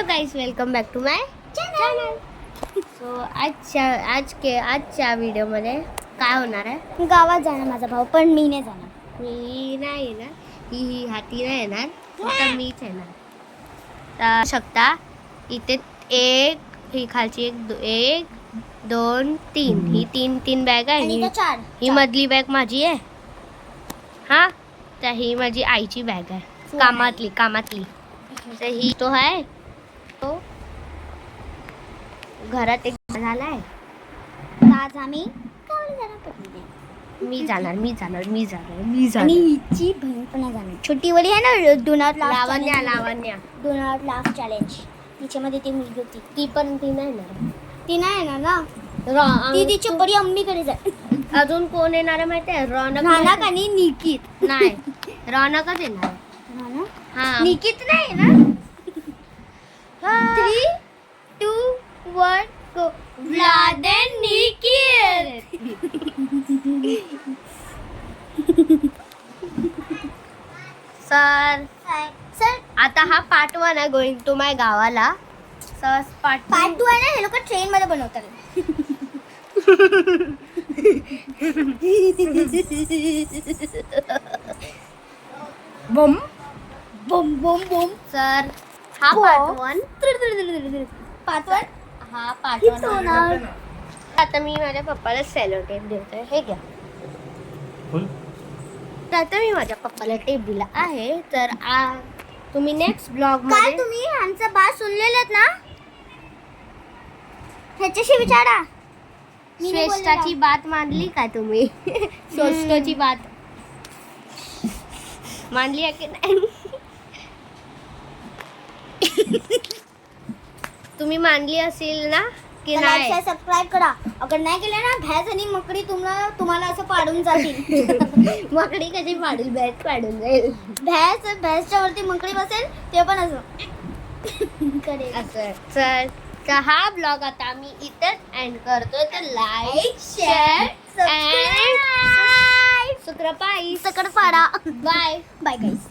Guys, welcome back to my channel. So आजच्या व्हिडिओमध्ये काय होणार आहे? गावात जाणार माझा भाऊ, पण मी नाही जाणार. मी नाही येणार, ही हाती नाही येणार, फक्त मीच येणार. तर शकता इथे ही खालची एक दोन तीन, ही तीन बॅग आहे. आणि तो चार. ही मधली बॅग माझी आहे. हा, तर ही माझी आईची बॅग आहे, कामातली. तर ही तो आहे, तो घरात एक झालाय. आज आम्ही गावाला जाणार पकडले. मी जाणार. आणि हिची बहीण पण नाही जाणार. छोटी वडी आहे ना, do not Lavanya laugh challenge. तिच्यामध्ये ती मुलगी होती, ती नाही येणार. ती नाही येणार ना. ती तिची बडी अम्मीकडे जाईल. अजून कोण येणार आहे माहिती आहे? रौनक आणि निकित. नाही, रौनकच येणार. हा, निकित नाही ना. 3, 2, 1 गो. Vlad end Nikit. सर आता हा पार्ट 1 आहे, गोइंग टू माय गावाला. सर पार्ट 2 आहे ना. हे लोक ट्रेन मध्ये बनवतात. बम बम बम बम. सर हा पार्ट 1. हा पार्ट 1. आता मी माझ्या पप्पाला सेलो टेप देतोय. हे घ्या. तर आता मी माझ्या पप्पाला टेप दिला आहे. तर तुम्ही नेक्स्ट ब्लॉग काय मध्ये तुम्ही आमचं बात सुनलेलं ना? ह्याच्याशी विचारा. मी नाही श्रेष्ठाची बोललेलं. बात मांडली का तुम्ही? श्रेष्ठाची बात मांडली आहे की नाही? तुम्ही मांडली असेल ना की तर नाही? like, सबस्क्राईब करा. अगर नाही केलं ना, भैंस आणि मकडी तुम्हाला असं पाडून जातील. मकडी कशी पाडून जाईल? भैंसच्या वरती मकडी बसेल, ते पण असं करेल. असं तर हा ब्लॉग आता आम्ही इथेच एंड करतोय. तर लाईक, शेअर सबस्क्राईब. सुक्रपाई सकड पाडा. बाय. बाय गाईस.